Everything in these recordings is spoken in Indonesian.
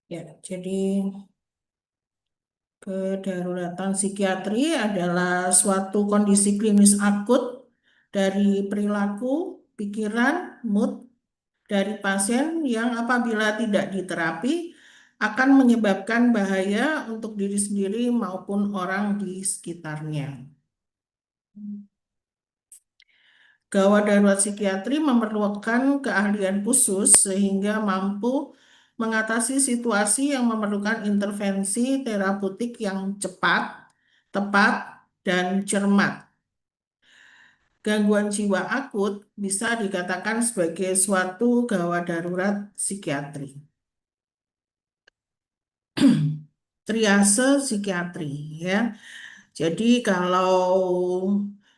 Ya, jadi kedaruratan psikiatri adalah suatu kondisi klinis akut dari perilaku, pikiran, mood dari pasien yang apabila tidak diterapi akan menyebabkan bahaya untuk diri sendiri maupun orang di sekitarnya. Gawat darurat psikiatri memerlukan keahlian khusus sehingga mampu mengatasi situasi yang memerlukan intervensi terapeutik yang cepat, tepat, dan cermat. Gangguan jiwa akut bisa dikatakan sebagai suatu gawat darurat psikiatri. Triase psikiatri ya. Jadi kalau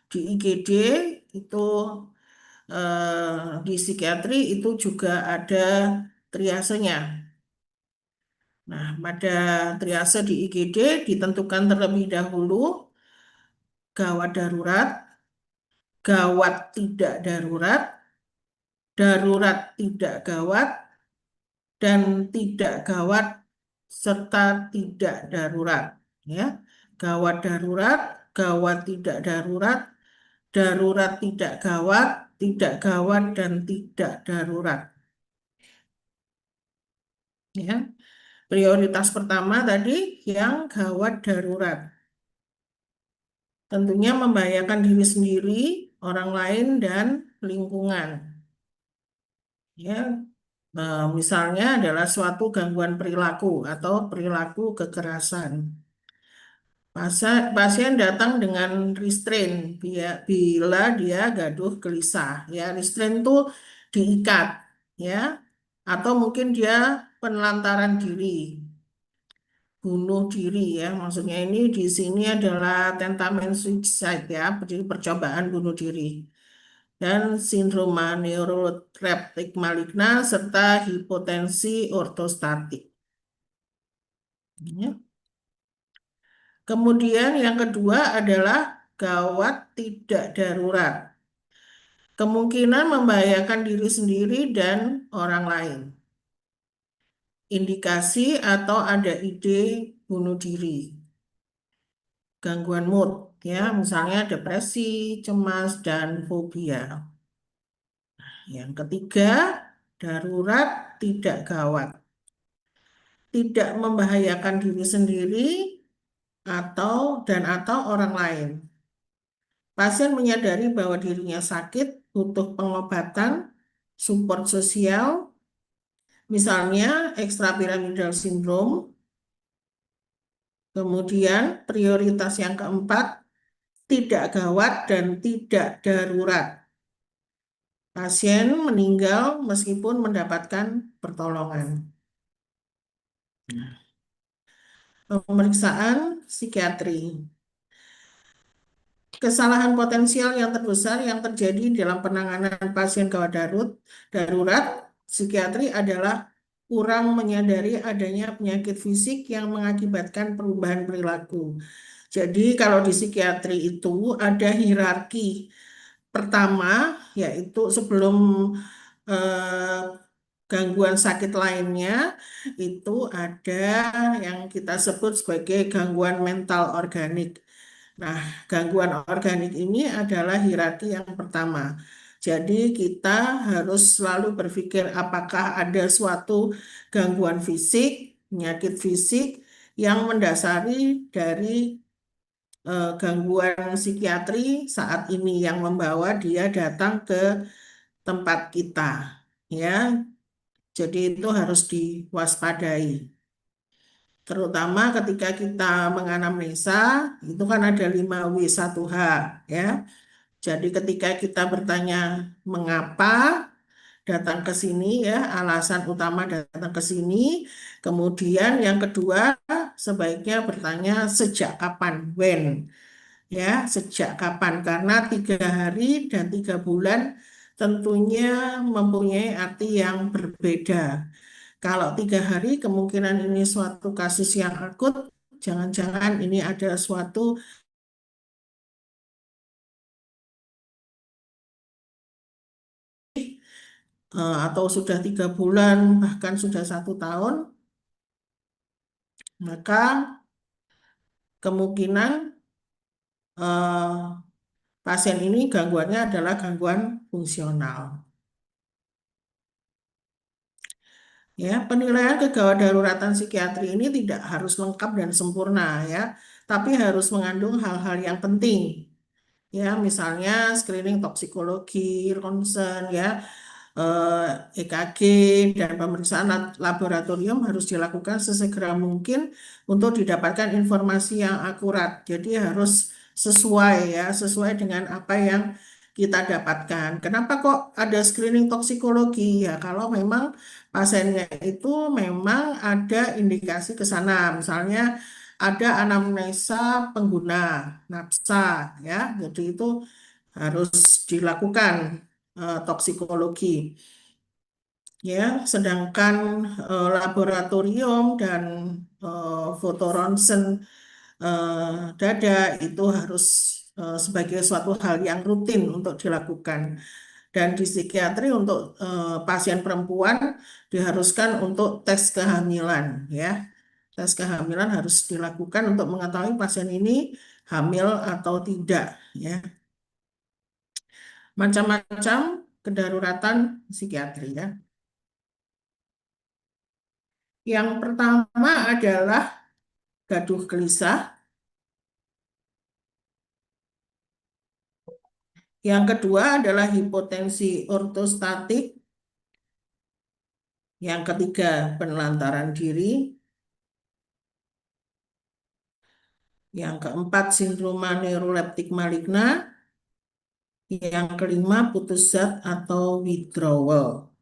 di IGD itu di psikiatri itu juga ada triasenya. Nah, pada triase di IGD ditentukan terlebih dahulu gawat darurat, gawat tidak darurat, darurat tidak gawat, dan tidak gawat serta tidak darurat. Ya, gawat darurat, gawat tidak darurat, darurat tidak gawat dan tidak darurat. Ya, prioritas pertama tadi yang gawat darurat. Tentunya membahayakan diri sendiri, orang lain, dan lingkungan. Ya, misalnya adalah suatu gangguan perilaku atau perilaku kekerasan. Pasien datang dengan restrain bila dia gaduh gelisah. Ya, restrain itu diikat, ya, atau mungkin dia penelantaran diri, bunuh diri ya. Maksudnya ini di sini adalah tentamen suicide ya, jadi percobaan bunuh diri. Dan sindroma neuroleptik maligna serta hipotensi ortostatik. Ya. Kemudian yang kedua adalah gawat tidak darurat. Kemungkinan membahayakan diri sendiri dan orang lain. Indikasi atau ada ide bunuh diri. Gangguan mood, ya, misalnya depresi, cemas, dan fobia. Yang ketiga, darurat tidak gawat. Tidak membahayakan diri sendiri atau orang lain. Pasien menyadari bahwa dirinya sakit, butuh pengobatan, support sosial, misalnya extrapiramidal syndrome. Kemudian prioritas yang keempat, tidak gawat dan tidak darurat. Pasien meninggal meskipun mendapatkan pertolongan. Pemeriksaan psikiatri. Kesalahan potensial yang terbesar yang terjadi dalam penanganan pasien gawat darurat psikiatri adalah kurang menyadari adanya penyakit fisik yang mengakibatkan perubahan perilaku. Jadi kalau di psikiatri itu ada hierarki. Pertama, yaitu sebelum eh, gangguan sakit lainnya, itu ada yang kita sebut sebagai gangguan mental organik. Nah, gangguan organik ini adalah hierarki yang pertama. Jadi kita harus selalu berpikir apakah ada suatu gangguan fisik, penyakit fisik yang mendasari dari gangguan psikiatri saat ini yang membawa dia datang ke tempat kita. Ya, jadi itu harus diwaspadai. Terutama ketika kita menganamnesa, itu kan ada 5W1H ya. Jadi ketika kita bertanya mengapa datang ke sini ya, alasan utama datang ke sini. Kemudian yang kedua, sebaiknya bertanya sejak kapan, when ya, sejak kapan karena 3 hari dan 3 bulan tentunya mempunyai arti yang berbeda. Kalau 3 hari kemungkinan ini suatu kasus yang akut, jangan-jangan ini ada suatu atau sudah 3 bulan bahkan sudah 1 tahun maka kemungkinan eh, pasien ini gangguannya adalah gangguan fungsional. Ya, penilaian kegawat daruratan psikiatri ini tidak harus lengkap dan sempurna ya, tapi harus mengandung hal-hal yang penting. Ya, misalnya screening toksikologi, ronsen ya, EKG dan pemeriksaan laboratorium harus dilakukan sesegera mungkin untuk didapatkan informasi yang akurat. Jadi harus sesuai ya, sesuai dengan apa yang kita dapatkan. Kenapa kok ada screening toksikologi? Ya, kalau memang pasiennya itu memang ada indikasi ke sana. Misalnya ada anamnesa pengguna nafsa ya. Jadi itu harus dilakukan toksikologi ya, sedangkan laboratorium dan foto ronsen dada itu harus sebagai suatu hal yang rutin untuk dilakukan. Dan di psikiatri untuk pasien perempuan diharuskan untuk tes kehamilan ya. Tes kehamilan harus dilakukan untuk mengetahui pasien ini hamil atau tidak ya. Macam-macam kedaruratan psikiatri ya. Yang pertama adalah gaduh gelisah. Yang kedua adalah hipotensi ortostatik. Yang ketiga, penelantaran diri. Yang keempat, sindroma neuroleptik maligna. Yang kelima, putus zat atau withdrawal.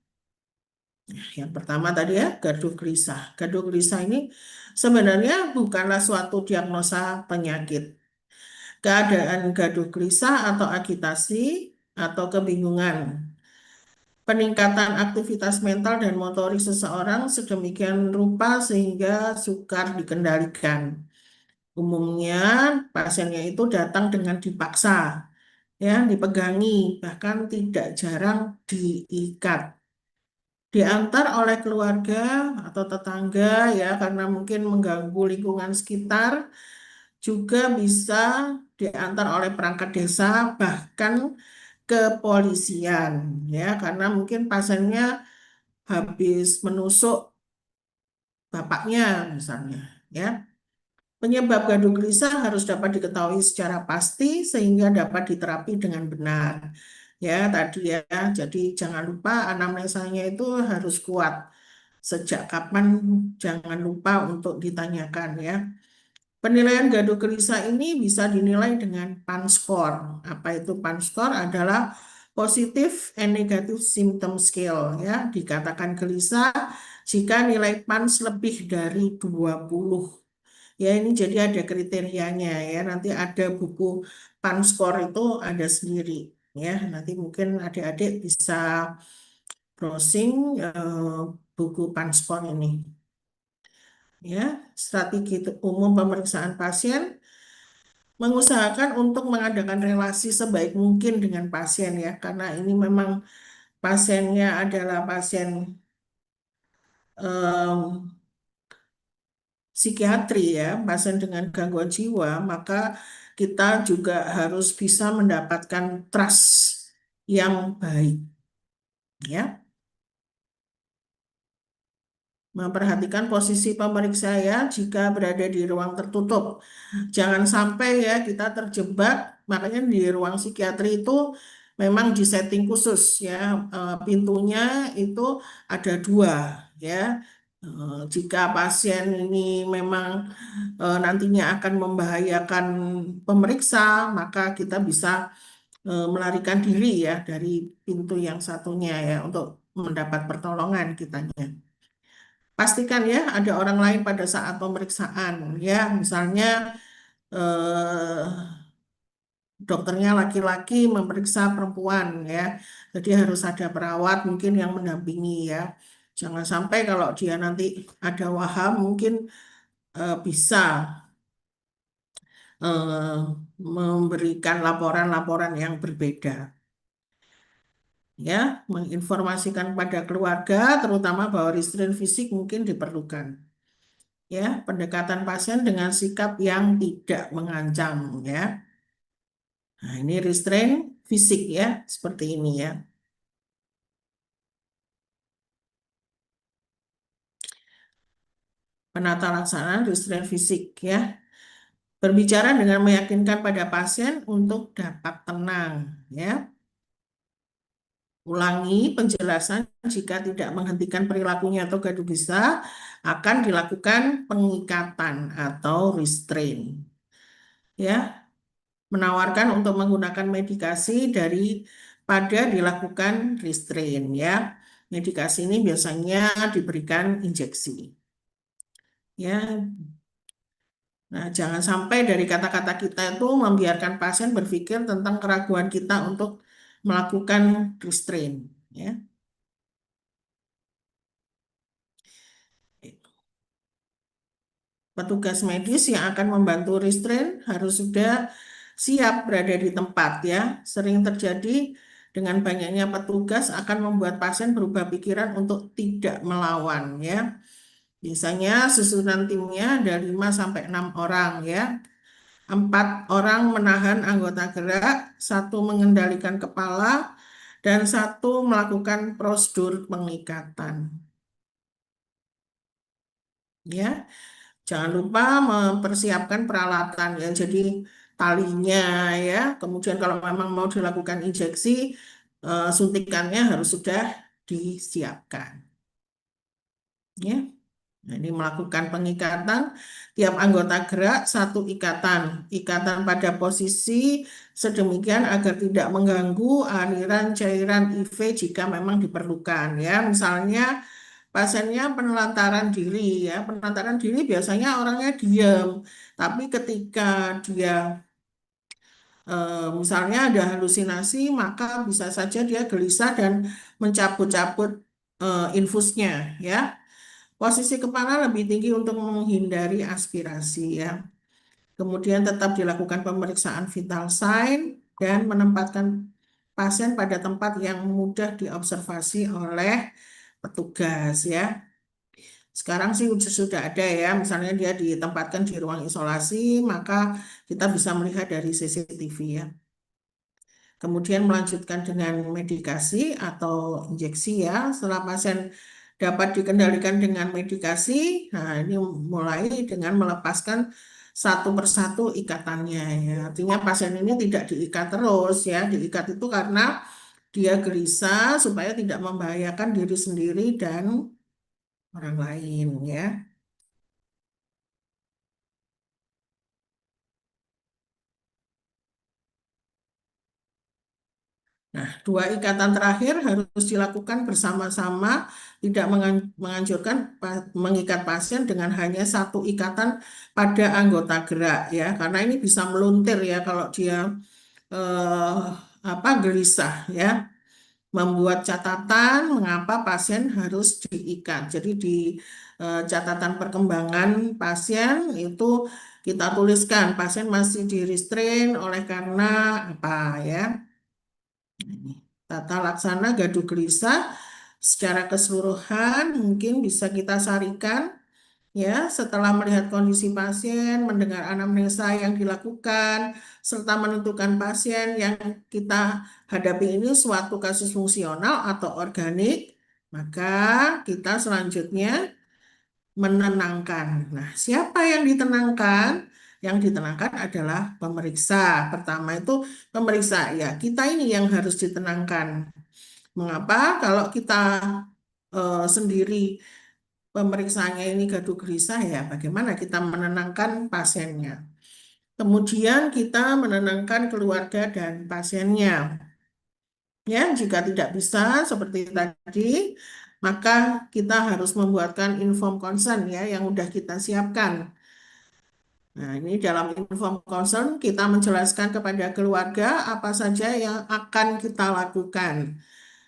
Yang pertama tadi ya, gaduh gelisah. Gaduh gelisah ini sebenarnya bukanlah suatu diagnosa penyakit. Keadaan gaduh gelisah atau agitasi atau kebingungan. Peningkatan aktivitas mental dan motorik seseorang sedemikian rupa sehingga sukar dikendalikan. Umumnya pasiennya itu datang dengan dipaksa, ya, dipegangi, bahkan tidak jarang diikat. Diantar oleh keluarga atau tetangga ya karena mungkin mengganggu lingkungan sekitar, juga bisa diantar oleh perangkat desa bahkan kepolisian ya karena mungkin pasiennya habis menusuk bapaknya misalnya ya. Penyebab gaduh gelisah harus dapat diketahui secara pasti sehingga dapat diterapi dengan benar. Ya, tadi ya. Jadi jangan lupa anamnesanya itu harus kuat. Sejak kapan jangan lupa untuk ditanyakan ya. Penilaian gaduh gelisah ini bisa dinilai dengan PAN score. Apa itu PAN score? Adalah Positive and Negative Symptom Scale ya. Dikatakan gelisah jika nilai PANS lebih dari 20. Ya ini jadi ada kriterianya ya. Nanti ada buku PAN score itu ada sendiri ya. Nanti mungkin adik-adik bisa browsing buku PAN score ini. Ya, strategi umum pemeriksaan pasien mengusahakan untuk mengadakan relasi sebaik mungkin dengan pasien ya, karena ini memang pasiennya adalah pasien em, psikiatri ya, pasien dengan gangguan jiwa, maka kita juga harus bisa mendapatkan trust yang baik ya. Memperhatikan posisi pemeriksa ya jika berada di ruang tertutup. Jangan sampai ya kita terjebak, makanya di ruang psikiatri itu memang disetting khusus ya. Pintunya itu ada dua ya. Jika pasien ini memang nantinya akan membahayakan pemeriksa, maka kita bisa melarikan diri ya dari pintu yang satunya ya untuk mendapat pertolongan kitanya. Pastikan ya ada orang lain pada saat pemeriksaan ya, misalnya eh, dokternya laki-laki memeriksa perempuan ya. Jadi harus ada perawat mungkin yang mendampingi ya. Jangan sampai kalau dia nanti ada waham mungkin bisa eh, memberikan laporan-laporan yang berbeda. Ya, menginformasikan pada keluarga terutama bahwa restrain fisik mungkin diperlukan. ya, pendekatan pasien dengan sikap yang tidak mengancam, ya. Nah, ini restrain fisik ya, seperti ini ya. Penata laksanaan restrain fisik ya. Berbicara dengan meyakinkan pada pasien untuk dapat tenang ya. Ulangi penjelasan jika tidak menghentikan perilakunya atau gaduh bisa akan dilakukan pengikatan atau restrain ya. Menawarkan untuk menggunakan medikasi daripada dilakukan restrain ya. Medikasi ini biasanya diberikan injeksi. Ya, nah, jangan sampai dari kata-kata kita itu membiarkan pasien berpikir tentang keraguan kita untuk melakukan restrain. Ya. Petugas medis yang akan membantu restrain harus sudah siap berada di tempat ya. Sering terjadi dengan banyaknya petugas akan membuat pasien berubah pikiran untuk tidak melawan ya. Biasanya susunan timnya ada 5 sampai 6 orang ya. 4 orang menahan anggota gerak, satu mengendalikan kepala, dan satu melakukan prosedur pengikatan. Ya, jangan lupa mempersiapkan peralatan ya. Jadi talinya ya. Kemudian kalau memang mau dilakukan injeksi, suntikannya harus sudah disiapkan. Ya. Nah, ini melakukan pengikatan tiap anggota gerak satu ikatan. Ikatan pada posisi sedemikian agar tidak mengganggu aliran cairan IV jika memang diperlukan ya. Misalnya pasiennya penelantaran diri ya. Penelantaran diri biasanya orangnya diam, tapi ketika dia misalnya ada halusinasi, maka bisa saja dia gelisah dan mencabut-cabut infusnya ya. Posisi kepala lebih tinggi untuk menghindari aspirasi ya. Kemudian tetap dilakukan pemeriksaan vital sign dan menempatkan pasien pada tempat yang mudah diobservasi oleh petugas ya. Sekarang sih sudah ada ya, misalnya dia ditempatkan di ruang isolasi, maka kita bisa melihat dari CCTV ya. Kemudian melanjutkan dengan medikasi atau injeksi ya. Setelah pasien dapat dikendalikan dengan medikasi, nah ini mulai dengan melepaskan satu persatu ikatannya ya. Artinya pasien ini tidak diikat terus ya. Diikat itu karena dia gelisah supaya tidak membahayakan diri sendiri dan orang lain ya. Nah, dua ikatan terakhir harus dilakukan bersama-sama, tidak menganjurkan mengikat pasien dengan hanya satu ikatan pada anggota gerak ya, karena ini bisa meluntir ya kalau dia eh, gelisah ya. Membuat catatan mengapa pasien harus diikat. Jadi di catatan perkembangan pasien itu kita tuliskan pasien masih di restrain oleh karena apa ya. Ini. Tata laksana gaduh gelisah secara keseluruhan mungkin bisa kita sarikan ya setelah melihat kondisi pasien, mendengar anamnesa yang dilakukan, serta menentukan pasien yang kita hadapi ini suatu kasus fungsional atau organik, maka kita selanjutnya menenangkan. Nah, siapa yang ditenangkan? Yang ditenangkan adalah pemeriksa. Pertama itu pemeriksa ya, kita ini yang harus ditenangkan. Mengapa? Kalau kita sendiri pemeriksaannya ini gaduh gelisah ya, bagaimana kita menenangkan pasiennya. Kemudian kita menenangkan keluarga dan pasiennya. Ya, jika tidak bisa seperti tadi, maka kita harus membuatkan inform consent ya yang sudah kita siapkan. Nah, ini dalam inform consent kita menjelaskan kepada keluarga apa saja yang akan kita lakukan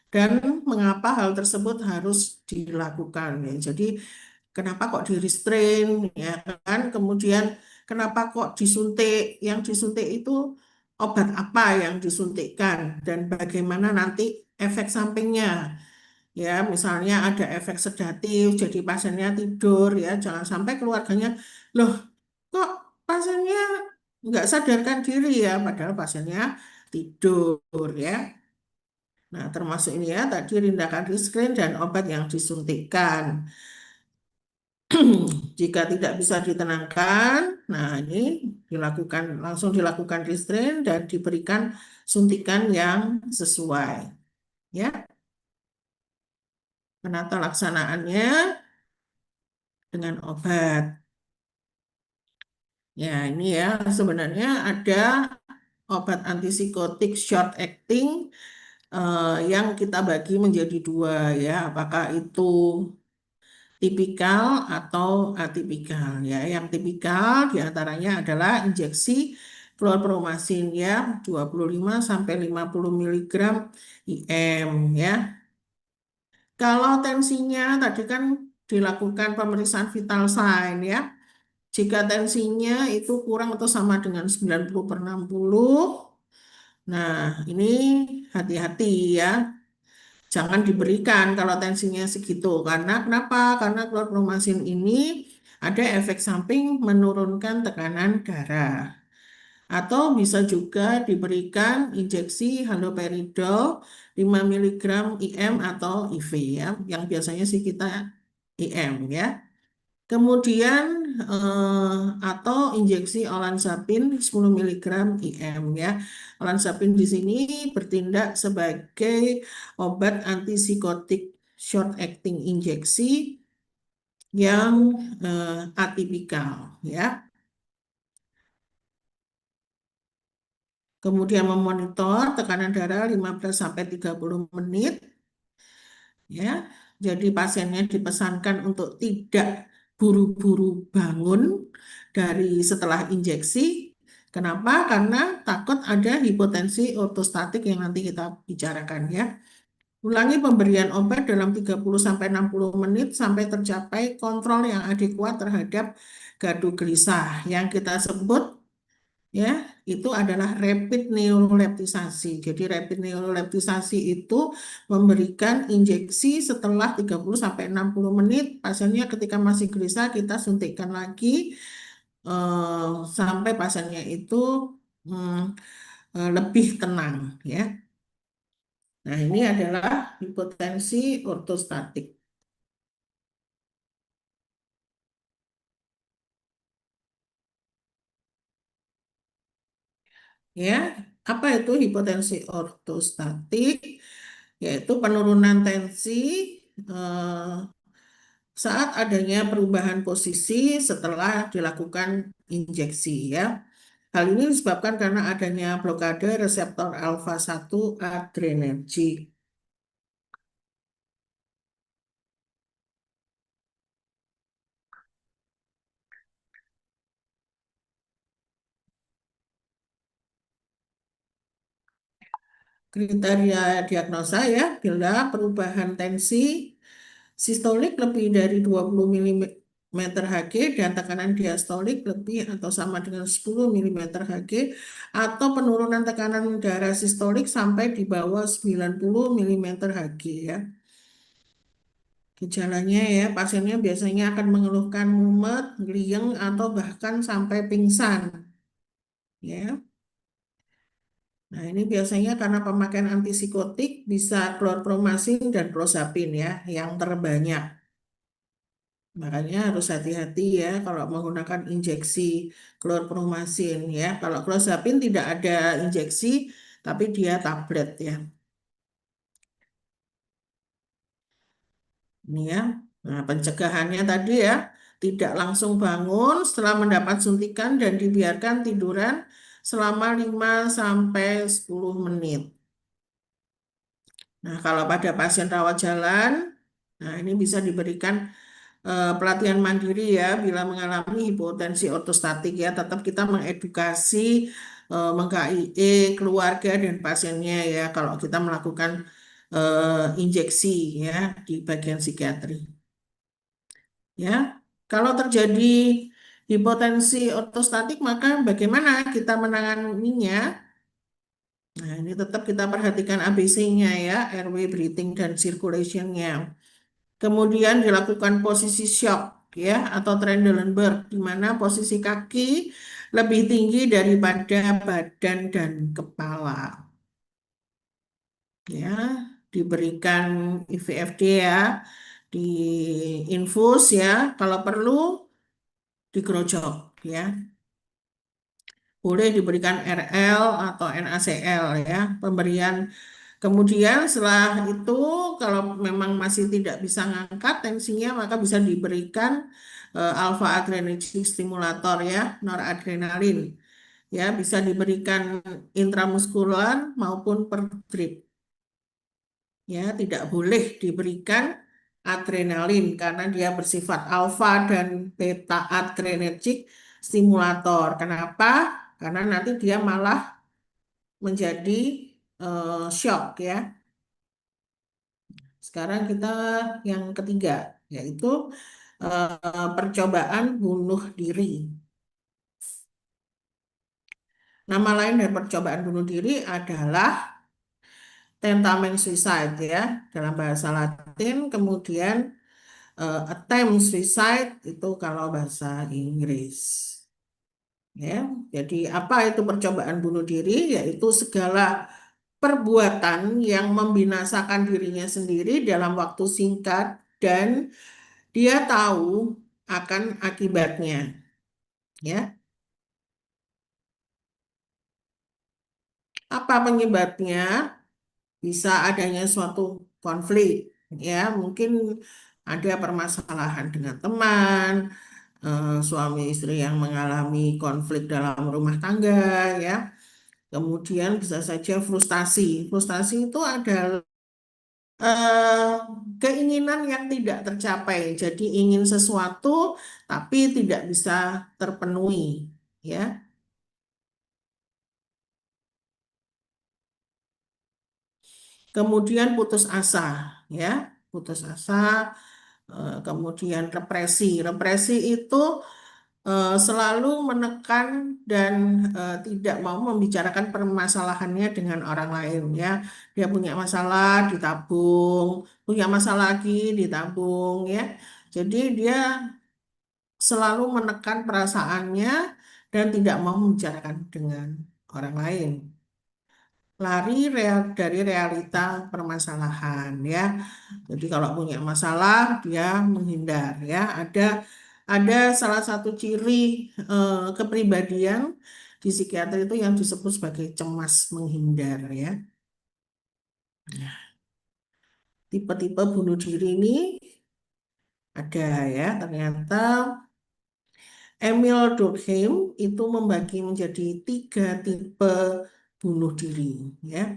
dan mengapa hal tersebut harus dilakukan. Ya, jadi kenapa kok di restrain ya kan? Kemudian kenapa kok disuntik? Yang disuntik itu obat apa yang disuntikkan dan bagaimana nanti efek sampingnya Ya, misalnya ada efek sedatif, jadi pasiennya tidur ya, jangan sampai keluarganya, loh kok pasiennya nggak sadarkan diri ya, padahal pasiennya tidur ya. Nah, termasuk ini ya, tadi tindakan restrain dan obat yang disuntikkan. Jika tidak bisa ditenangkan, nah ini langsung dilakukan restrain dan diberikan suntikan yang sesuai. Ya, penata laksanaannya dengan obat. Ya, ini ya sebenarnya ada obat antipsikotik short acting yang kita bagi menjadi dua ya. Apakah itu tipikal atau atipikal ya. Yang tipikal diantaranya adalah injeksi klorpromazin ya 25 sampai 50 miligram IM ya. Kalau tensinya tadi kan dilakukan pemeriksaan vital sign ya. Jika tensinya itu kurang atau sama dengan 90/60, nah ini hati-hati ya. Jangan diberikan kalau tensinya segitu. Karena kenapa? Karena klorpromazin ini ada efek samping menurunkan tekanan darah. Atau bisa juga diberikan injeksi haloperidol 5 miligram IM atau IV ya, yang biasanya sih kita IM ya. Kemudian atau injeksi olanzapin 10 miligram IM ya. Olanzapin di sini bertindak sebagai obat antipsikotik short acting injeksi yang atipikal ya. Kemudian memonitor tekanan darah 15 sampai 30 menit ya. Jadi pasiennya dipesankan untuk tidak buru-buru bangun dari setelah injeksi. Kenapa? Karena takut ada hipotensi ortostatik yang nanti kita bicarakan ya. Ulangi pemberian obat dalam 30 sampai 60 menit sampai tercapai kontrol yang adekuat terhadap gaduh gelisah yang kita sebut ya itu adalah rapid neuroleptisasi. Jadi rapid neuroleptisasi itu memberikan injeksi setelah 30 sampai 60 menit. Pasiennya ketika masih gelisah kita suntikkan lagi sampai pasiennya itu mm, lebih tenang ya. Nah, ini adalah hipotensi ortostatik ya. Apa itu hipotensi ortostatik? Yaitu penurunan tensi eh, saat adanya perubahan posisi setelah dilakukan injeksi ya. Hal ini disebabkan karena adanya blokade reseptor alfa 1 adrenergic. Kriteria diagnosa ya, bila perubahan tensi sistolik lebih dari 20 mm Hg dan tekanan diastolik lebih atau sama dengan 10 mm Hg atau penurunan tekanan darah sistolik sampai di bawah 90 mm Hg ya. Gejalanya ya, pasiennya biasanya akan mengeluhkan mumet, geliang, atau bahkan sampai pingsan. Ya, nah ini biasanya karena pemakaian antipsikotik bisa klorpromazin dan clozapin ya, yang terbanyak. Makanya harus hati-hati ya kalau menggunakan injeksi klorpromazin ya. Kalau clozapin tidak ada injeksi, tapi dia tablet ya. Ini ya. Nah, pencegahannya tadi ya, tidak langsung bangun setelah mendapat suntikan dan dibiarkan tiduran selama 5 sampai 10 menit. Nah, kalau pada pasien rawat jalan, nah ini bisa diberikan pelatihan mandiri ya bila mengalami hipotensi ortostatik ya, tetap kita mengedukasi meng-KIE keluarga dan pasiennya ya kalau kita melakukan injeksi ya di bagian psikiatri. Ya, kalau terjadi hipotensi ortostatik, maka bagaimana kita menanganinya? Nah, ini tetap kita perhatikan ABC-nya ya, airway, breathing, dan circulation-nya. Kemudian dilakukan posisi shock ya atau Trendelenburg di mana posisi kaki lebih tinggi daripada badan dan kepala. Ya, diberikan IVFD ya, diinfus ya, kalau perlu digerojok ya. Boleh diberikan RL atau NaCl ya, pemberian. Kemudian setelah itu kalau memang masih tidak bisa ngangkat tensinya maka bisa diberikan alpha adrenergic stimulator ya, noradrenalin. Ya, bisa diberikan intramuskular maupun per drip. Ya, tidak boleh diberikan adrenalin karena dia bersifat alfa dan beta adrenergic stimulator. Kenapa? Karena nanti dia malah menjadi shock ya. Sekarang kita yang ketiga, yaitu percobaan bunuh diri. Nama lain dari percobaan bunuh diri adalah tentamen suicide ya, dalam bahasa Latin. Kemudian attempt suicide itu kalau bahasa Inggris. Ya, jadi apa itu percobaan bunuh diri? Yaitu segala perbuatan yang membinasakan dirinya sendiri dalam waktu singkat dan dia tahu akan akibatnya, ya. Apa penyebabnya? Bisa adanya suatu konflik, ya. Mungkin ada permasalahan dengan teman, suami istri yang mengalami konflik dalam rumah tangga, ya. Kemudian bisa saja frustasi. Frustasi itu adalah eh, keinginan yang tidak tercapai. Jadi ingin sesuatu tapi tidak bisa terpenuhi, ya. Kemudian putus asa, ya, putus asa, kemudian represi. Represi itu selalu menekan dan tidak mau membicarakan permasalahannya dengan orang lain, ya. Dia punya masalah ditabung, punya masalah lagi ditabung, ya. Jadi dia selalu menekan perasaannya dan tidak mau membicarakan dengan orang lain. Lari dari realita permasalahan ya. Jadi kalau punya masalah dia menghindar ya. Ada salah satu ciri kepribadian di psikiater itu yang disebut sebagai cemas menghindar ya. Tipe-tipe bunuh diri ini ada ya. Ternyata Emil Durkheim itu membagi menjadi tiga tipe bunuh diri ya.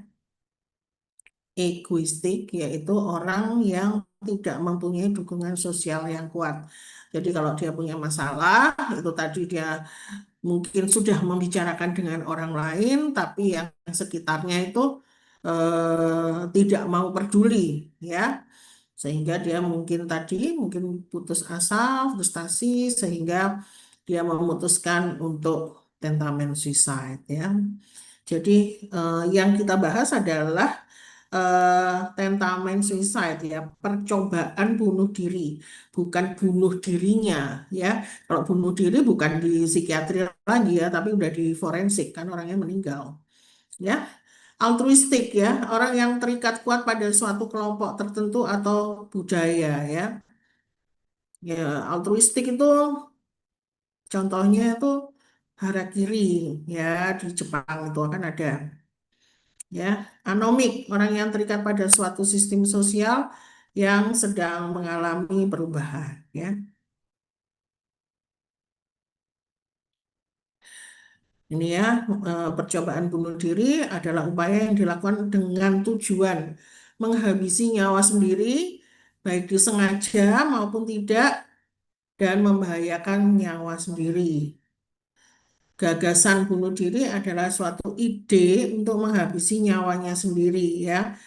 Egoistik, yaitu orang yang tidak mempunyai dukungan sosial yang kuat. Jadi kalau dia punya masalah, itu tadi dia mungkin sudah membicarakan dengan orang lain, tapi yang sekitarnya itu tidak mau peduli, ya. Sehingga dia mungkin putus asa, frustasi, sehingga dia memutuskan untuk tentamen suicide, ya. Jadi yang kita bahas adalah tentamen suicide ya, percobaan bunuh diri, bukan bunuh dirinya ya. Kalau bunuh diri bukan di psikiatri lagi ya, tapi udah di forensik kan orangnya meninggal ya. Altruistik ya, orang yang terikat kuat pada suatu kelompok tertentu atau budaya ya. Ya, altruistik itu contohnya itu harakiri ya, di Jepang itu akan ada ya. Anomik, orang yang terikat pada suatu sistem sosial yang sedang mengalami perubahan ya. Ini ya, percobaan bunuh diri adalah upaya yang dilakukan dengan tujuan menghabisi nyawa sendiri baik disengaja maupun tidak dan membahayakan nyawa sendiri. Gagasan bunuh diri adalah suatu ide untuk menghabisi nyawanya sendiri ya.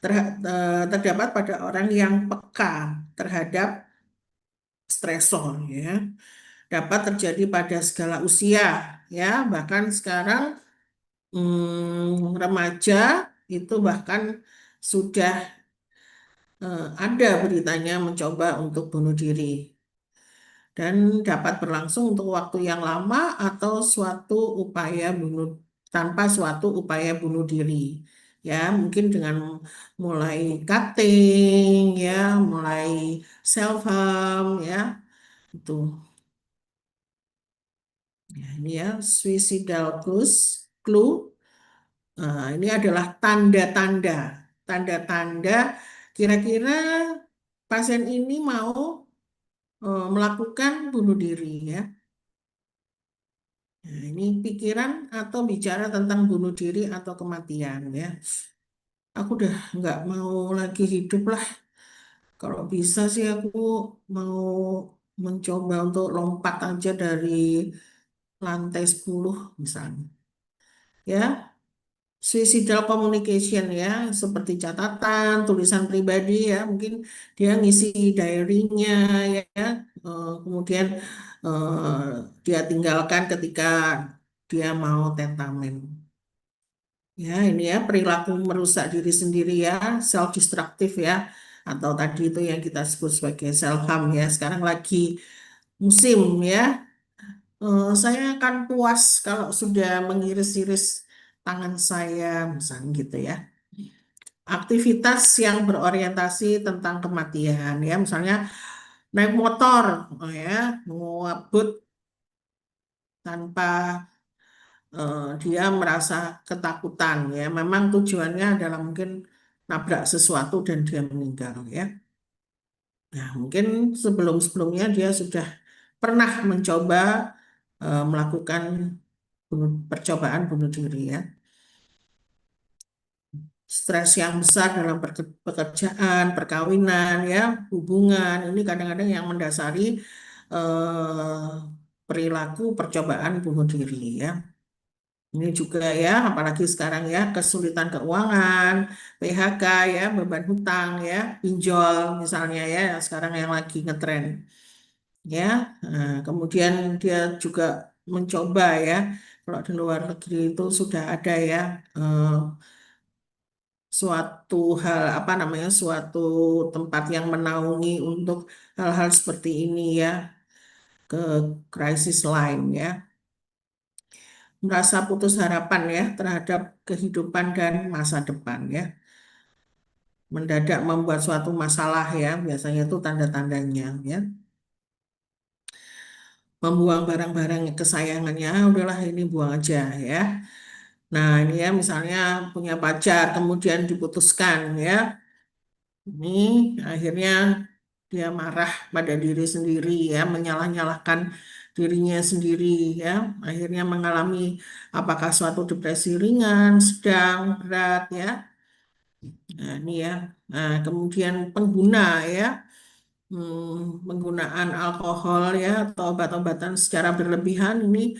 Terdapat pada orang yang peka terhadap stresor ya. Dapat terjadi pada segala usia ya, bahkan sekarang remaja itu bahkan sudah ada beritanya mencoba untuk bunuh diri dan dapat berlangsung untuk waktu yang lama atau suatu upaya bunuh tanpa suatu upaya bunuh diri. Ya, mungkin dengan mulai cutting, ya, mulai self harm, ya, itu. Ya, ini ya, suicidal clue. Ini adalah tanda-tanda, tanda-tanda kira-kira pasien ini mau melakukan bunuh diri, ya. Nah, ini pikiran atau bicara tentang bunuh diri atau kematian, ya. Aku udah nggak mau lagi hidup lah. Kalau bisa sih aku mau mencoba untuk lompat aja dari lantai 10 misalnya. Ya, suicidal communication ya, seperti catatan, tulisan pribadi ya, mungkin dia ngisi diary-nya ya, kemudian dia tinggalkan ketika dia mau tentamen. Ya, ini ya perilaku merusak diri sendiri ya, self destructive ya, atau tadi itu yang kita sebut sebagai self harm ya. Sekarang lagi musim ya. Saya akan puas kalau sudah mengiris-iris tangan saya, misalnya gitu ya. Aktivitas yang berorientasi tentang kematian ya, misalnya naik motor, oh ya, ngebut tanpa dia merasa ketakutan ya. Memang tujuannya adalah mungkin nabrak sesuatu dan dia meninggal ya. Nah, mungkin sebelum-sebelumnya dia sudah pernah mencoba melakukan percobaan bunuh diri ya. Stres yang besar dalam pekerjaan, perkawinan, ya, hubungan, ini kadang-kadang yang mendasari perilaku percobaan bunuh diri ya. Ini juga ya, apalagi sekarang ya, kesulitan keuangan, PHK ya, beban hutang ya, pinjol misalnya ya, yang sekarang yang lagi ngetren ya. Nah, kemudian dia juga mencoba ya, kalau di luar negeri itu sudah ada ya. eh, Suatu hal apa namanya suatu tempat yang menaungi untuk hal-hal seperti ini ya, ke crisis line ya, merasa putus harapan ya terhadap kehidupan dan masa depan ya, mendadak membuat suatu masalah ya, biasanya itu tanda-tandanya ya, membuang barang-barang kesayangannya. "Ah, udahlah ini buang aja ya." Nah, ini ya misalnya punya pacar kemudian diputuskan ya, ini akhirnya dia marah pada diri sendiri ya, menyalah-nyalahkan dirinya sendiri ya, akhirnya mengalami apakah suatu depresi ringan, sedang, berat ya. Nah, ini ya. Nah, kemudian pengguna ya, penggunaan alkohol ya atau obat-obatan secara berlebihan ini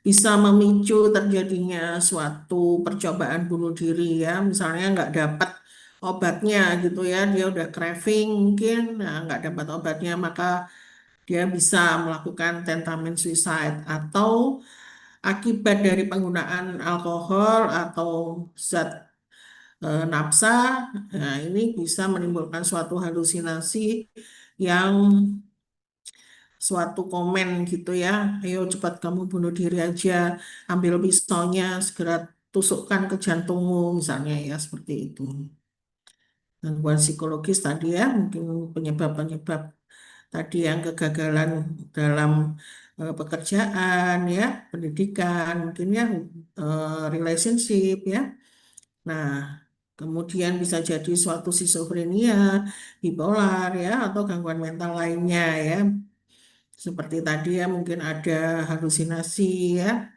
bisa memicu terjadinya suatu percobaan bunuh diri ya. Misalnya nggak dapat obatnya gitu ya, dia udah craving mungkin, nah, nggak dapat obatnya maka dia bisa melakukan tentamen suicide atau akibat dari penggunaan alkohol atau zat nafsa, nah ini bisa menimbulkan suatu halusinasi yang suatu komen gitu ya, "Ayo cepat kamu bunuh diri aja, ambil pisaunya, segera tusukkan ke jantungmu," misalnya ya seperti itu. Gangguan psikologis tadi ya, mungkin penyebab-penyebab tadi yang kegagalan dalam pekerjaan ya, pendidikan, mungkin ya relationship ya. Nah, kemudian bisa jadi suatu skizofrenia, bipolar ya, atau gangguan mental lainnya ya. Seperti tadi ya, mungkin ada halusinasi ya.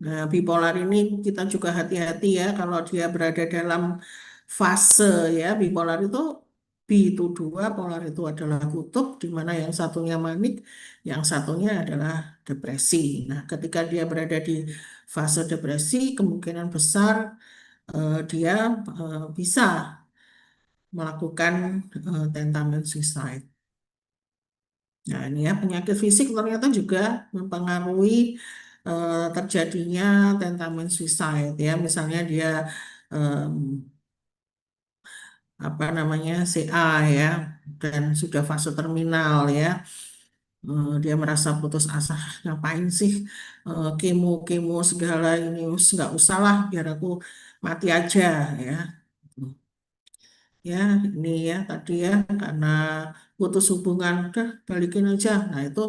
Nah, bipolar ini kita juga hati-hati ya kalau dia berada dalam fase ya. Bipolar itu bi itu dua, polar itu adalah kutub, di mana yang satunya manik, yang satunya adalah depresi. Nah, ketika dia berada di fase depresi, kemungkinan besar dia bisa melakukan tentamen suicide. Nah, ini ya penyakit fisik ternyata juga mempengaruhi terjadinya tentamen suicide ya. Misalnya dia em, apa namanya CA ya dan sudah fase terminal ya. Dia merasa putus asa, ngapain sih kemo-kemo segala ini, nggak usah lah, biar aku mati aja ya. Ya, ini ya tadi ya karena putus hubungan, udah balikin aja. Nah itu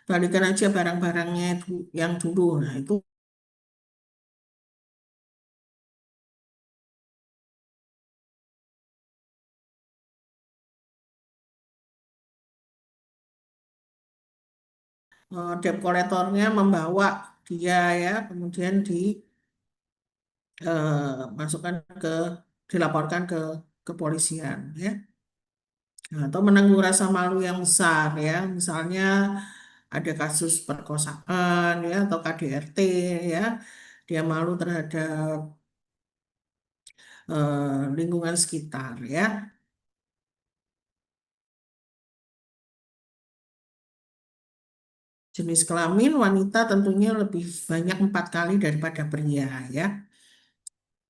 balikan aja barang-barangnya yang dulu. Nah itu debt kolektornya membawa dia ya, kemudian masukkan ke dilaporkan ke kepolisian ya. Nah, atau menanggung rasa malu yang besar ya, misalnya ada kasus perkosaan ya atau KDRT ya, dia malu terhadap lingkungan sekitar ya. Jenis kelamin wanita tentunya lebih banyak 4 kali daripada pria ya.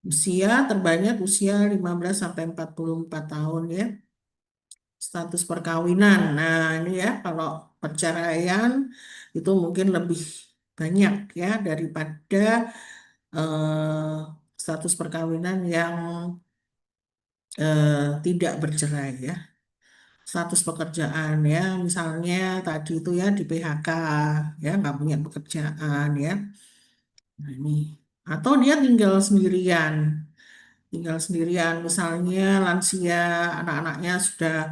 Usia terbanyak usia 15 sampai 44 tahun ya. Status perkawinan. Nah, ini ya kalau perceraian itu mungkin lebih banyak ya daripada status perkawinan yang tidak bercerai ya. Status pekerjaan ya, misalnya tadi itu ya di PHK ya nggak punya pekerjaan ya. Nah, ini atau dia tinggal sendirian misalnya lansia, anak-anaknya sudah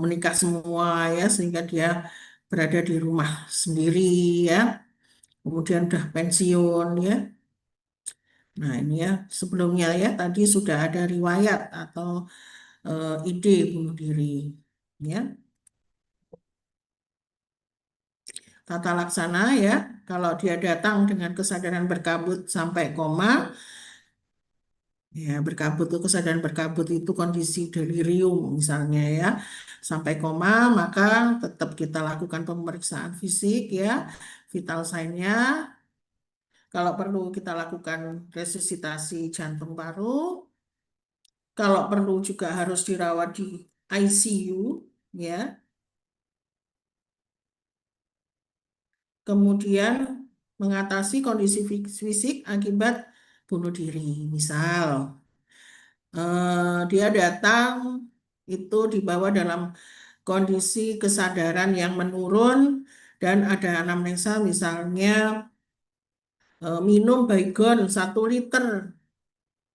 menikah semua ya sehingga dia berada di rumah sendiri ya, kemudian udah pensiun ya. Nah ini ya sebelumnya ya tadi sudah ada riwayat atau ide bunuh diri ya. Tata laksana ya, kalau dia datang dengan kesadaran berkabut sampai koma, ya berkabut itu kesadaran berkabut itu kondisi delirium misalnya ya, sampai koma maka tetap kita lakukan pemeriksaan fisik ya, vital sign-nya. Kalau perlu kita lakukan resusitasi jantung paru. Kalau perlu juga harus dirawat di ICU ya. Kemudian mengatasi kondisi fisik akibat bunuh diri. Misal, dia datang itu dibawa dalam kondisi kesadaran yang menurun dan ada anamnesa misalnya minum Baygon 1 liter.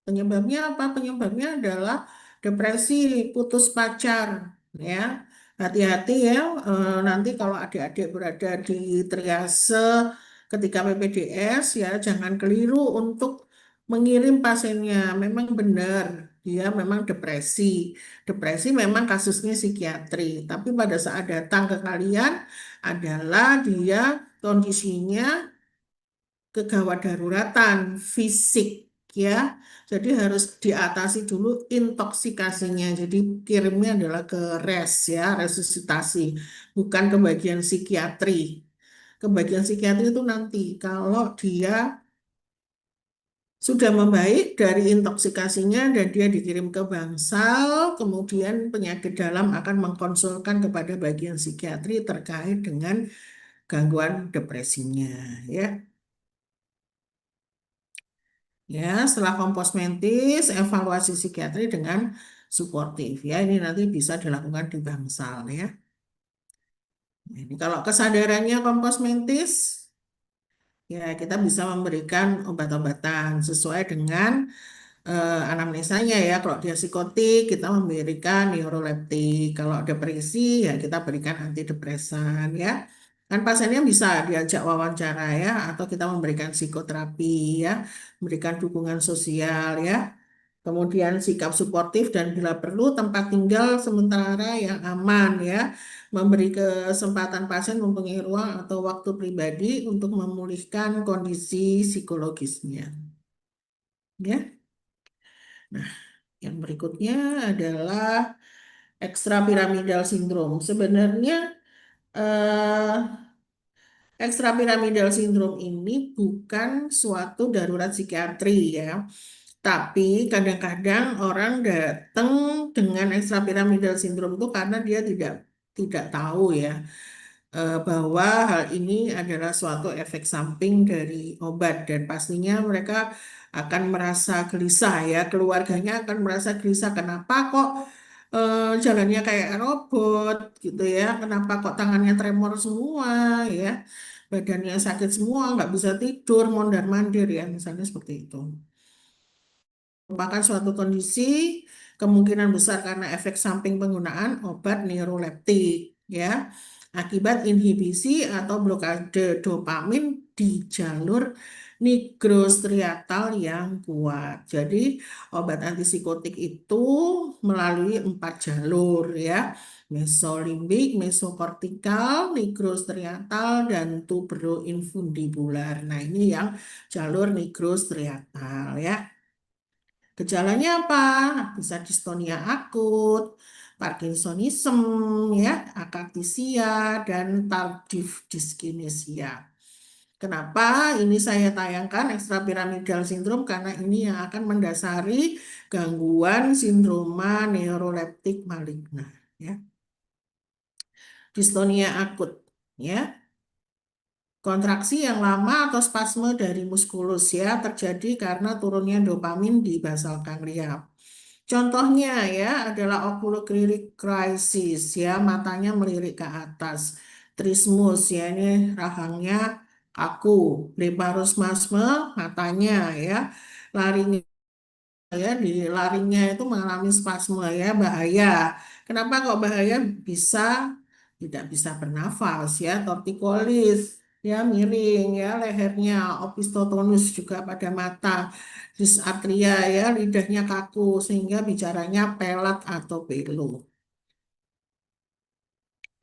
Penyebabnya apa? Penyebabnya adalah depresi, putus pacar, ya. Hati-hati ya, nanti kalau adik-adik berada di triase ketika PPDS ya, jangan keliru untuk mengirim pasiennya. Memang benar, dia memang depresi. Depresi memang kasusnya psikiatri, tapi pada saat datang ke kalian adalah dia kondisinya kegawat daruratan fisik ya. Jadi harus diatasi dulu intoksikasinya. Jadi kirimnya adalah ke res ya, resusitasi, bukan ke bagian psikiatri. Ke bagian psikiatri itu nanti kalau dia sudah membaik dari intoksikasinya dan dia dikirim ke bangsal, kemudian penyakit dalam akan mengkonsulkan kepada bagian psikiatri terkait dengan gangguan depresinya ya. Ya, setelah komposmentis, evaluasi psikiatri dengan suportif. Ya, ini nanti bisa dilakukan di bangsal ya. Ini kalau kesadarannya komposmentis, ya kita bisa memberikan obat-obatan sesuai dengan anamnesanya ya. Kalau dia psikotik, kita memberikan neuroleptik. Kalau depresi, ya kita berikan antidepresan ya. Kan pasiennya bisa diajak wawancara ya, atau kita memberikan psikoterapi ya, memberikan dukungan sosial ya. Kemudian sikap suportif dan bila perlu tempat tinggal sementara yang aman ya. Memberi kesempatan pasien mempunyai ruang atau waktu pribadi untuk memulihkan kondisi psikologisnya. Ya. Nah, yang berikutnya adalah ekstrapiramidal sindrom. Sebenarnya eh, Ekstrapiramidal sindrom ini bukan suatu darurat psikiatri ya. Tapi kadang-kadang orang datang dengan ekstrapiramidal sindrom itu karena dia tidak tahu ya, bahwa hal ini adalah suatu efek samping dari obat dan pastinya mereka akan merasa gelisah ya, keluarganya akan merasa gelisah. Kenapa kok jalannya kayak robot gitu ya? Kenapa kok tangannya tremor semua ya? Badannya sakit semua, nggak bisa tidur, mondar-mandir ya, misalnya seperti itu merupakan suatu kondisi kemungkinan besar karena efek samping penggunaan obat neuroleptik ya akibat inhibisi atau blokade dopamin di jalur nigrostriatal yang kuat. Jadi obat antipsikotik itu melalui 4 jalur ya. Mesolimbik, mesokortikal, nigrostriatal, dan tuberoinfundibular. Nah, ini yang jalur nigrostriatal ya. Gejalanya apa? Bisa distonia akut, Parkinsonism, ya, akatisia, dan tardive dyskinesia. Kenapa ini saya tayangkan ekstrapiramidal sindrom? Karena ini yang akan mendasari gangguan sindroma neuroleptik maligna. Ya. Distonia akut. Ya. Kontraksi yang lama atau spasme dari muskulus ya terjadi karena turunnya dopamin di basal ganglia. Contohnya ya adalah oculocleric crisis ya, matanya melirik ke atas. Trismus ya, ini rahangnya kaku. Blephariosmasme matanya ya. Larinya ya di larinya itu mengalami spasme ya, bahaya. Kenapa kok bahaya? Bisa tidak bisa bernafas ya, tortikolis ya, miring ya lehernya, opistotonus juga pada mata, dysarthria ya, lidahnya kaku sehingga bicaranya pelat atau pilu.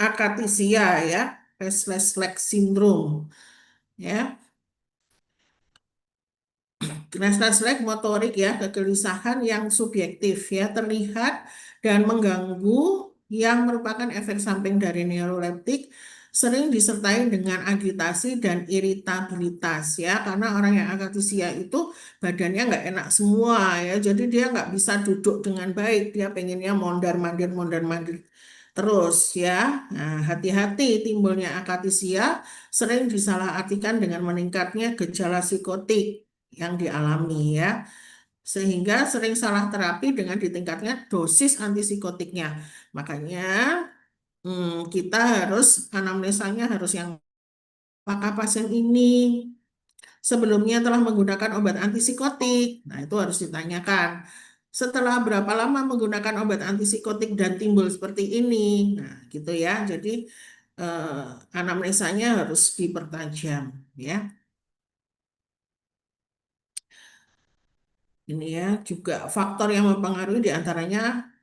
Akatisia ya, restless leg syndrome ya. Restless motorik ya, kegelisahan yang subjektif ya, terlihat dan mengganggu yang merupakan efek samping dari neuroleptik sering disertai dengan agitasi dan iritabilitas ya, karena orang yang akatesia itu badannya nggak enak semua ya, jadi dia nggak bisa duduk dengan baik, dia pengennya mondar mandir terus ya. Nah, hati-hati timbulnya akatesia sering disalahartikan dengan meningkatnya gejala psikotik yang dialami ya, sehingga sering salah terapi dengan ditingkatnya dosis antipsikotiknya. Makanya kita harus anamnesanya harus yang apakah pasien ini sebelumnya telah menggunakan obat antipsikotik. Nah, itu harus ditanyakan. Setelah berapa lama menggunakan obat antipsikotik dan timbul seperti ini. Nah, gitu ya. Jadi anamnesanya harus dipertajam ya. Ini ya juga faktor yang mempengaruhi diantaranya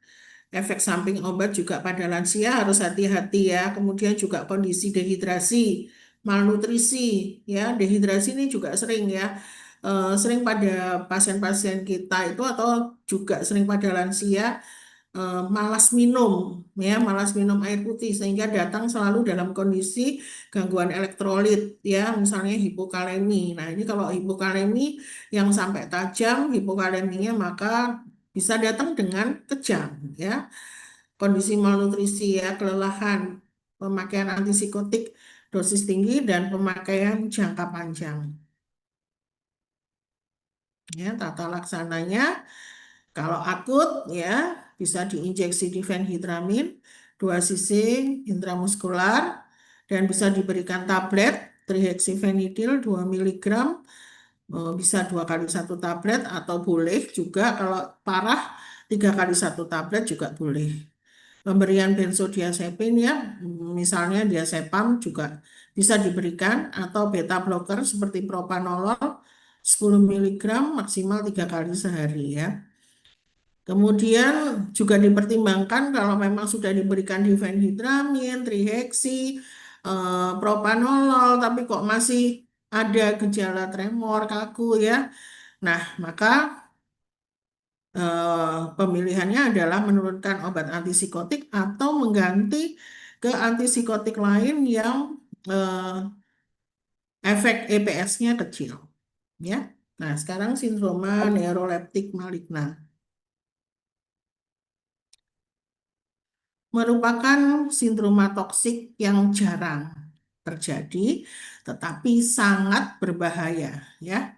efek samping obat juga pada lansia harus hati-hati ya. Kemudian juga kondisi dehidrasi, malnutrisi ya. Dehidrasi ini juga sering ya. Sering pada pasien-pasien kita itu atau juga sering pada lansia malas minum ya, malas minum air putih sehingga datang selalu dalam kondisi gangguan elektrolit ya, misalnya hipokalemi. Nah, ini kalau hipokalemi yang sampai tajam hipokaleminya maka bisa datang dengan kejang ya. Kondisi malnutrisi ya, kelelahan, pemakaian antipsikotik dosis tinggi dan pemakaian jangka panjang. Ya, tata laksananya kalau akut ya bisa diinjeksi difenhidramin 2 cc intramuskular dan bisa diberikan tablet trihexyphenidyl 2 mg, bisa 2 kali 1 tablet atau boleh juga kalau parah 3 kali 1 tablet juga boleh. Pemberian benzodiazepin ya, misalnya diazepam juga bisa diberikan atau beta blocker seperti propanolol 10 mg maksimal 3 kali sehari ya. Kemudian juga dipertimbangkan kalau memang sudah diberikan difenhidramin, triheksi, propanolol, tapi kok masih ada gejala tremor, kaku ya. Nah, maka pemilihannya adalah menurunkan obat antipsikotik atau mengganti ke antipsikotik lain yang eh, efek EPS-nya kecil, ya. Nah, sekarang sindroma neuroleptik maligna merupakan sindroma toksik yang jarang terjadi, tetapi sangat berbahaya, ya.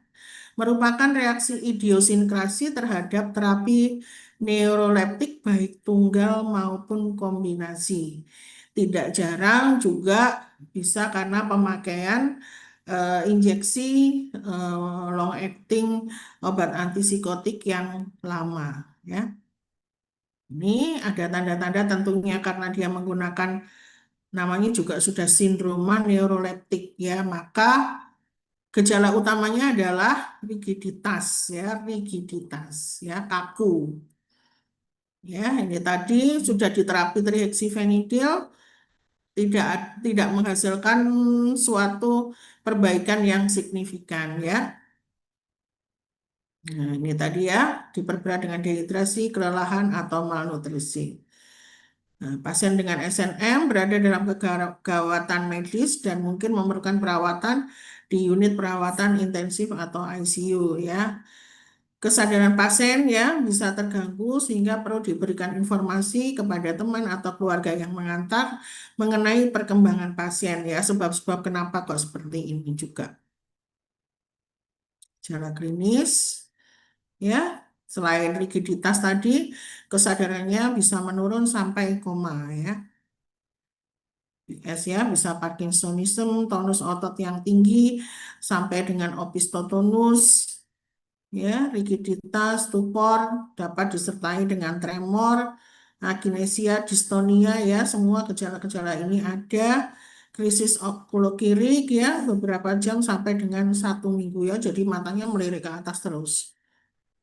Merupakan reaksi idiosinkrasi terhadap terapi neuroleptik baik tunggal maupun kombinasi. Tidak jarang juga bisa karena pemakaian injeksi long acting obat antipsikotik yang lama, ya. Ini ada tanda-tanda tentunya karena dia menggunakan namanya juga sudah sindroma neuroleptik, ya, maka gejala utamanya adalah rigiditas, ya, rigiditas, ya, kaku. Ya, ini tadi sudah diterapi trihexyphenidyl tidak tidak menghasilkan suatu perbaikan yang signifikan, ya. Nah, ini tadi ya diperberat dengan dehidrasi, kelelahan atau malnutrisi. Nah, pasien dengan SNM berada dalam kegawatan medis dan mungkin memerlukan perawatan di unit perawatan intensif atau ICU, ya. Kesadaran pasien ya bisa terganggu sehingga perlu diberikan informasi kepada teman atau keluarga yang mengantar mengenai perkembangan pasien, ya, sebab-sebab kenapa kok seperti ini juga. Secara klinis, ya, selain rigiditas tadi, kesadarannya bisa menurun sampai koma, ya. PS ya bisa Parkinsonism, tonus otot yang tinggi sampai dengan opistotonus, ya, rigiditas, stupor dapat disertai dengan tremor, akinesia, distonia, ya, semua gejala-gejala ini ada. Krisis okulokirik, ya, beberapa jam sampai dengan 1 minggu, ya, jadi matanya melirik ke atas terus,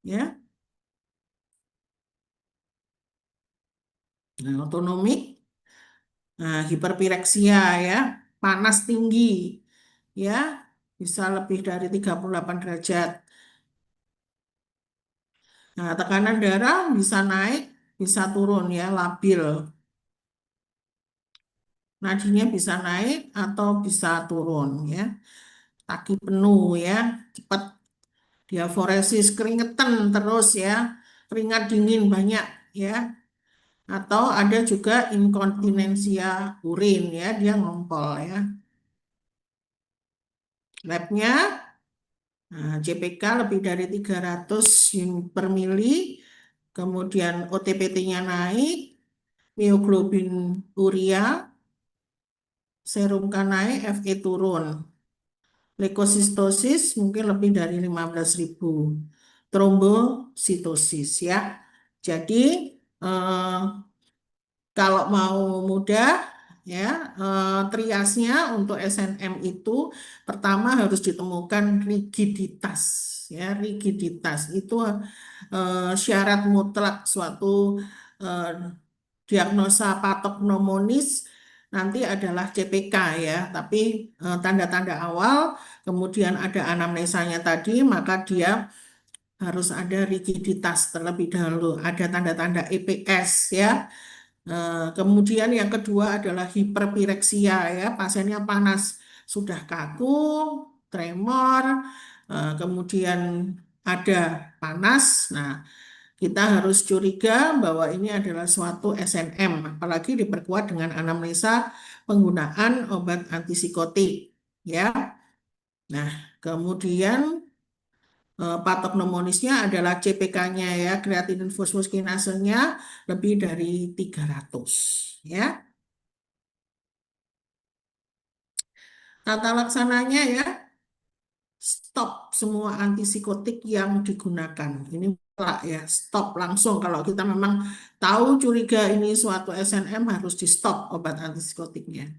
ya. Nah, otonomik, nah, hiperpireksia, ya, panas tinggi, ya, bisa lebih dari 38 derajat. Nah, tekanan darah bisa naik, bisa turun, ya, labil. Nadinya bisa naik atau bisa turun, ya. Kaki penuh, ya, cepat. Diaforesis, keringetan terus, ya. Keringat dingin banyak, ya. Atau ada juga inkontinensia urin, ya, dia ngompol, ya. Labnya, nah, JPK lebih dari 300 unit per mili, kemudian OTPT-nya naik, mioglobin urea, serum K naik, Fe turun. Leukosistosis mungkin lebih dari 15.000. Trombositosis, ya. Jadi eh, kalau mau mudah, ya, triasnya untuk SNM itu pertama harus ditemukan rigiditas, ya, rigiditas itu syarat mutlak suatu eh, diagnosa patognomonis nanti adalah CPK, ya, tapi tanda-tanda awal kemudian ada anamnesanya tadi, maka dia harus ada rigiditas terlebih dahulu, ada tanda-tanda EPS, ya. Kemudian yang kedua adalah hiperpireksia, ya, pasiennya panas, sudah kaku, tremor, kemudian ada panas. Nah, kita harus curiga bahwa ini adalah suatu SNM, apalagi diperkuat dengan anamnesa penggunaan obat antipsikotik, ya. Nah, kemudian patognomonisnya adalah CPK-nya, ya, kreatinin fosfoskinasenya lebih dari 300, ya. Tata laksananya, ya, stop semua antipsikotik yang digunakan. Ini mutlak, ya, stop langsung. Kalau kita memang tahu curiga ini suatu SNM harus di stop obat antipsikotiknya.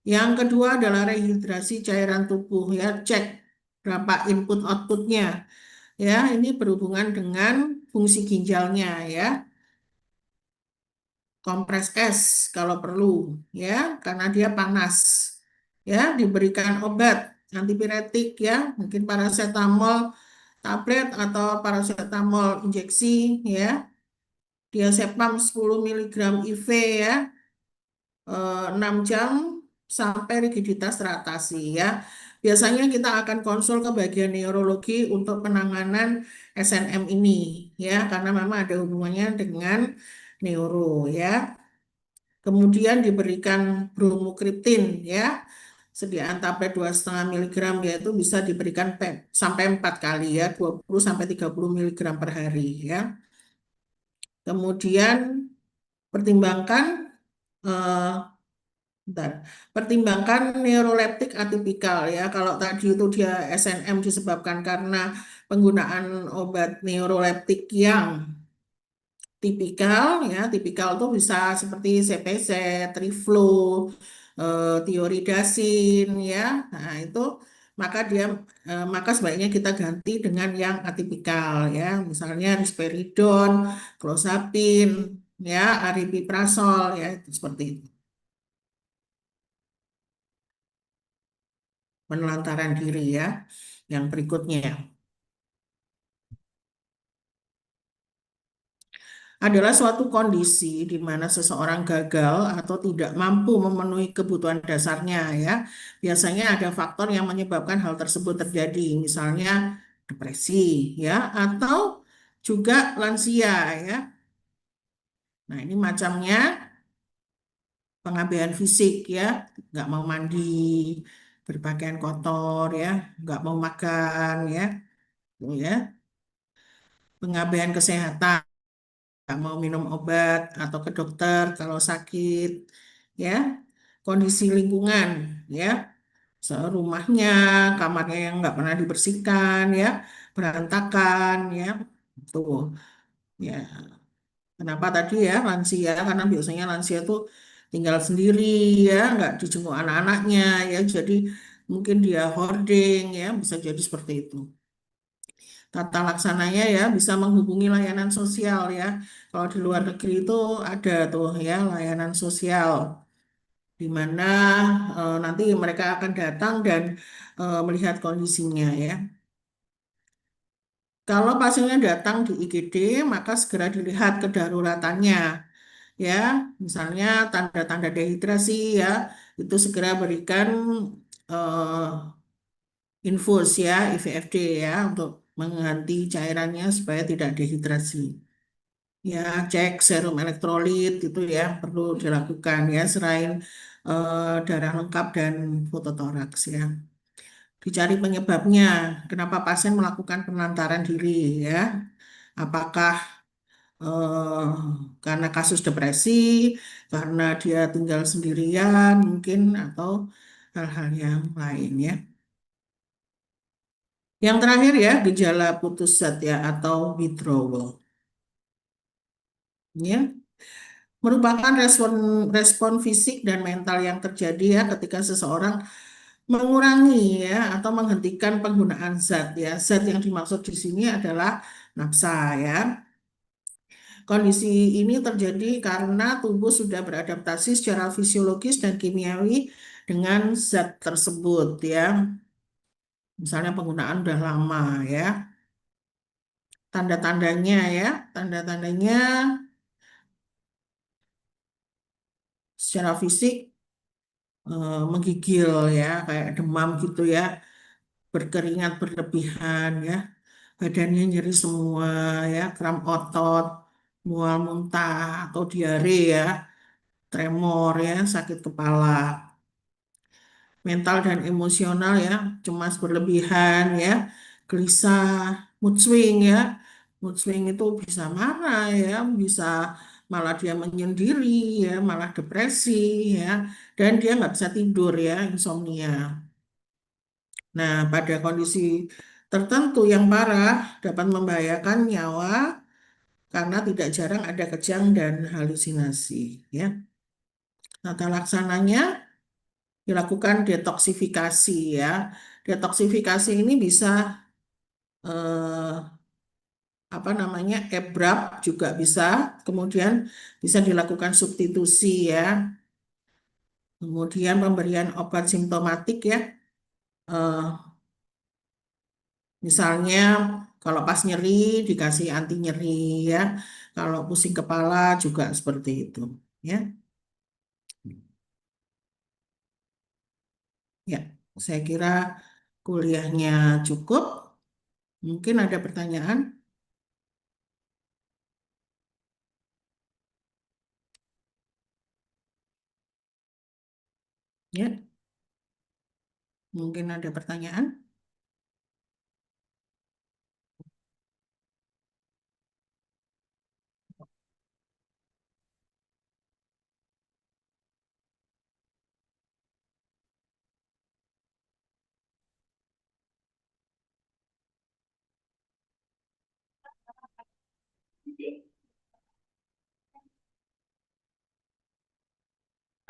Yang kedua adalah rehidrasi cairan tubuh, ya, cek berapa input outputnya, ya, ini berhubungan dengan fungsi ginjalnya, ya. Kompres es kalau perlu, ya, karena dia panas, ya, diberikan obat antipiretik, ya, mungkin paracetamol tablet atau paracetamol injeksi, ya, diazepam 10 miligram IV, ya, 6 jam sampai rigiditas teratasi, ya. biasanya kita akan konsul ke bagian neurologi untuk penanganan SNM ini, ya, karena memang ada hubungannya dengan neuro, ya. Kemudian diberikan bromokriptin, ya, sediaan tablet 2,5 miligram, yaitu bisa diberikan sampai 4 kali, ya, 20 sampai 30 miligram per hari, ya. Kemudian pertimbangkan eh, bentar, pertimbangkan neuroleptik atipikal, ya. Kalau tadi itu dia SNM disebabkan karena penggunaan obat neuroleptik yang tipikal, ya, tipikal itu bisa seperti CPZ, Triflo, Tioridasin, ya. Nah, itu maka sebaiknya kita ganti dengan yang atipikal, ya. Misalnya risperidon, clozapin, ya, aripiprazol, ya, itu seperti itu. Penelantaran diri, ya. Yang berikutnya adalah suatu kondisi di mana seseorang gagal atau tidak mampu memenuhi kebutuhan dasarnya, ya. Biasanya ada faktor yang menyebabkan hal tersebut terjadi, misalnya depresi, ya, atau juga lansia, ya. Nah, ini macamnya pengabaian fisik, ya, nggak mau mandi, berpakaian kotor, ya, nggak mau makan, ya, tuh, ya, pengabaian kesehatan, nggak mau minum obat atau ke dokter kalau sakit, ya, kondisi lingkungan, ya, rumahnya, kamarnya yang nggak pernah dibersihkan, ya, berantakan, ya, tuh, ya. Kenapa tadi, ya, lansia? Karena biasanya lansia tuh tinggal sendiri, ya, nggak dijenguk anak-anaknya, ya, jadi mungkin dia hoarding, ya, bisa jadi seperti itu. Tata laksananya, ya, bisa menghubungi layanan sosial, ya. Kalau di luar negeri itu ada tuh, ya, layanan sosial di mana nanti mereka akan datang dan melihat kondisinya, ya. Kalau pasiennya datang di IGD, maka segera dilihat kedaruratannya, ya. Misalnya tanda-tanda dehidrasi, ya, itu segera berikan eh, infus, ya, IVFD, ya, untuk mengganti cairannya supaya tidak dehidrasi. Ya, cek serum elektrolit itu, ya, perlu dilakukan, ya, selain darah lengkap dan fototoraks, ya. Dicari penyebabnya, kenapa pasien melakukan penelantaran diri, ya. Apakah eh, karena kasus depresi, karena dia tinggal sendirian mungkin, atau hal-hal yang lain, ya. Yang terakhir, ya, gejala putus zat, ya, atau withdrawal. Ya, merupakan respon respon fisik dan mental yang terjadi, ya, ketika seseorang mengurangi, ya, atau menghentikan penggunaan zat, ya. Zat yang dimaksud di sini adalah nafsa, ya. Kondisi ini terjadi karena tubuh sudah beradaptasi secara fisiologis dan kimiawi dengan zat tersebut, ya. Misalnya penggunaan udah lama, ya. Tanda-tandanya, ya, tanda-tandanya secara fisik menggigil, ya, kayak demam gitu, ya, berkeringat berlebihan, ya, badannya nyeri semua, ya, kram otot, mual muntah atau diare, ya, tremor, ya, sakit kepala, mental dan emosional, ya, cemas berlebihan, ya, gelisah, mood swing, ya, mood swing itu bisa marah, ya, bisa malah dia menyendiri, ya, malah depresi, ya, dan dia nggak bisa tidur, ya, insomnia. Nah, pada kondisi tertentu yang parah dapat membahayakan nyawa karena tidak jarang ada kejang dan halusinasi, ya. Tata laksananya dilakukan detoksifikasi, ya. Detoksifikasi ini bisa apa namanya, EBRAP juga bisa, kemudian bisa dilakukan substitusi, ya. Kemudian pemberian obat simptomatik, ya. Eh, Misalnya kalau pas nyeri dikasih anti nyeri, ya. Kalau pusing kepala juga seperti itu, ya. Ya, saya kira Kuliahnya cukup? Mungkin ada pertanyaan? Ya, mungkin ada pertanyaan?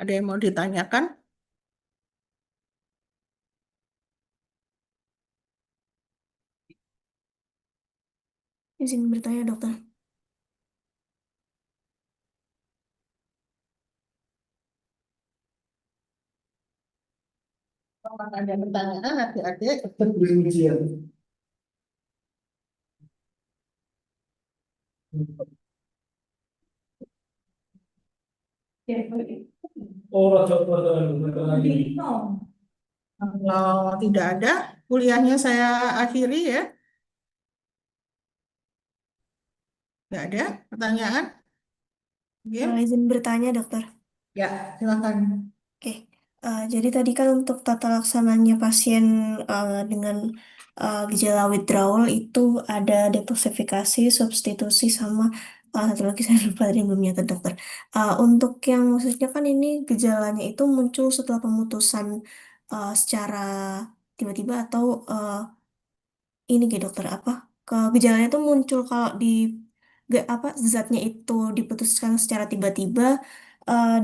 Ada yang mau ditanyakan? Izin bertanya, dokter. Kalau ada pertanyaan, adik-adik. Kalau tidak ada, kuliahnya saya akhiri ya. Nggak ada pertanyaan? Ya, Izin bertanya, dokter. ya, silakan. Oke, jadi tadi kan untuk tata laksananya pasien dengan gejala withdrawal itu ada detoksifikasi, substitusi, sama satu lagi saya lupa tadi belum nyata dokter. Untuk yang maksudnya kan ini gejalanya itu muncul setelah pemutusan secara tiba-tiba atau ini gitu dokter apa ke gejalanya itu muncul kalau di apa zatnya itu diputuskan secara tiba-tiba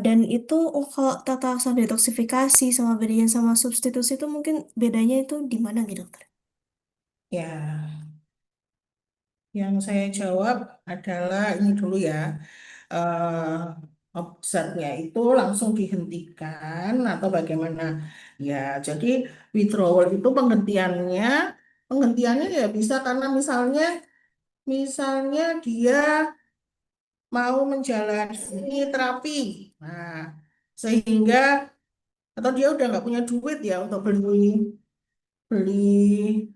dan itu kalau tata laksana detoksifikasi sama bedanya sama substitusi itu mungkin bedanya itu di mana gitu dokter? Ya, yang saya jawab adalah ini dulu ya. Zatnya itu langsung dihentikan atau bagaimana? Ya, jadi withdrawal itu penghentiannya ya bisa karena misalnya dia mau menjalani terapi. Nah, sehingga atau dia udah nggak punya duit ya untuk beli beli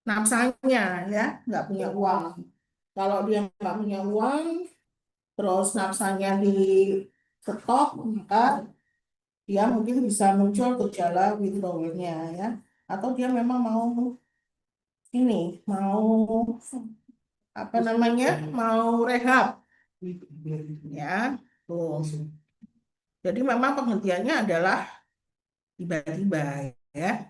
nafsanya ya, nggak punya uang. Kalau dia nggak punya uang, terus nafsanya di stok, maka dia mungkin bisa muncul gejala withdrawalnya ya. Atau dia memang mau mau apa namanya, mau rehab ya. Tuh. Jadi memang penghentiannya adalah tiba-tiba ya.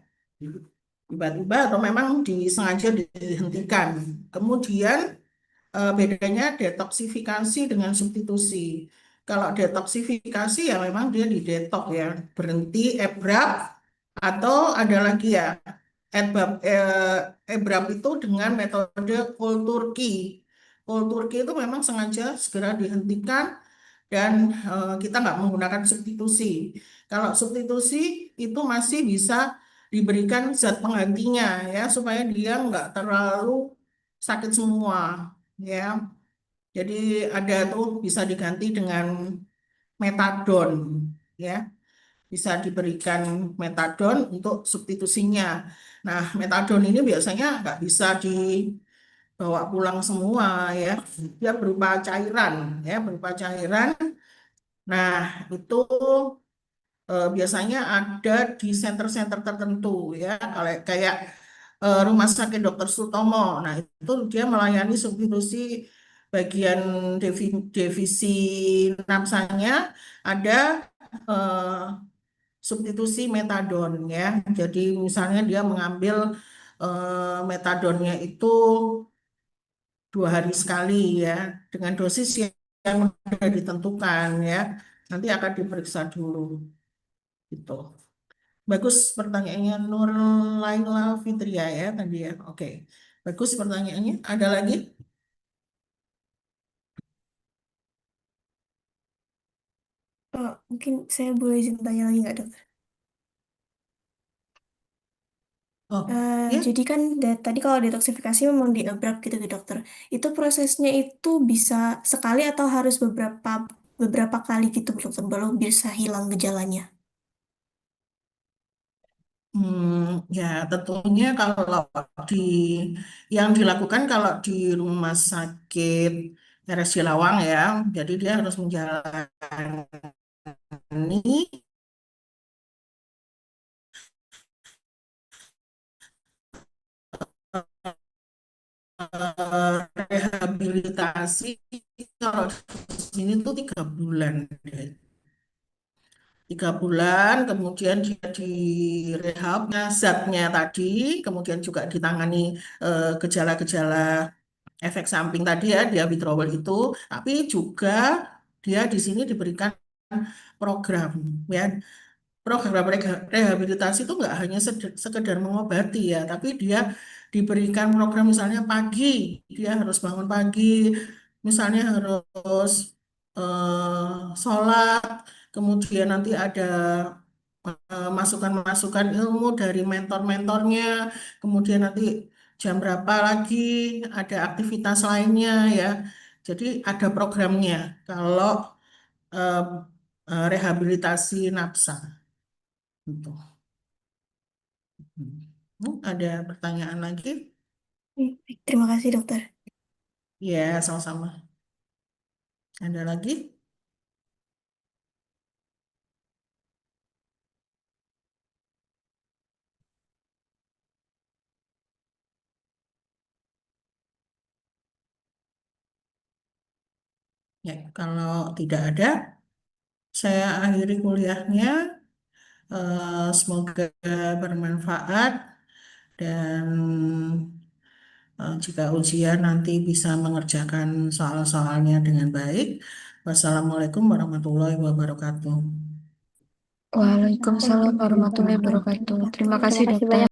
Tiba-tiba atau memang disengaja dihentikan. Kemudian bedanya detoksifikasi dengan substitusi. Kalau detoksifikasi ya memang dia didetok ya, berhenti abrupt atau ada lagi ya, abrupt itu dengan metode cold turkey. Cold turkey itu memang sengaja segera dihentikan dan kita nggak menggunakan substitusi. Kalau substitusi itu masih bisa diberikan zat penggantinya ya supaya dia nggak terlalu sakit semua ya. Jadi ada tuh bisa diganti dengan metadon ya. Bisa diberikan metadon untuk substitusinya. Nah, metadon ini biasanya nggak bisa dibawa pulang semua ya. Dia berupa cairan ya, berupa cairan. Nah, itu biasanya ada di center-center tertentu ya, kayak Rumah Sakit Dr. Sutomo. Nah, itu dia melayani substitusi bagian divisi napsanya, ada eh, substitusi metadon ya. Jadi misalnya dia mengambil metadonnya itu 2 hari sekali ya, dengan dosis yang sudah ditentukan ya. Nanti akan diperiksa dulu gitu. Bagus pertanyaannya Nur Laila Fitria ya tadi ya. Oke. Bagus pertanyaannya. Ada lagi? Mungkin saya boleh izin tanya lagi nggak dokter? Oh, ya. Jadi kan tadi kalau detoksifikasi memang diabrak gitu gitu dokter. Itu prosesnya itu bisa sekali atau harus beberapa beberapa kali gitu dokter baru bisa hilang gejalanya. Ya tentunya kalau di yang dilakukan kalau di rumah sakit RSC Lawang ya, jadi dia harus menjalani rehabilitasi kalau di sini tuh 3 bulan deh. 3 bulan, kemudian dia direhabnya zatnya tadi, kemudian juga ditangani gejala-gejala efek samping tadi ya, dia withdrawal itu, tapi juga dia di sini diberikan program ya. Program rehabilitasi itu nggak hanya sekedar mengobati ya, tapi dia diberikan program misalnya pagi, dia harus bangun pagi, misalnya harus sholat, kemudian nanti ada masukan-masukan ilmu dari mentor-mentornya, kemudian nanti jam berapa lagi ada aktivitas lainnya ya. Jadi ada programnya kalau eh, rehabilitasi nafsa. Gitu. Ada pertanyaan lagi? Baik, terima kasih dokter. Ya, sama-sama. Ada lagi? Ya, kalau tidak ada, saya akhiri kuliahnya. Semoga bermanfaat dan jika ujian nanti bisa mengerjakan soal-soalnya dengan baik. Wassalamualaikum warahmatullahi wabarakatuh. Waalaikumsalam warahmatullahi wabarakatuh. Terima kasih dokter.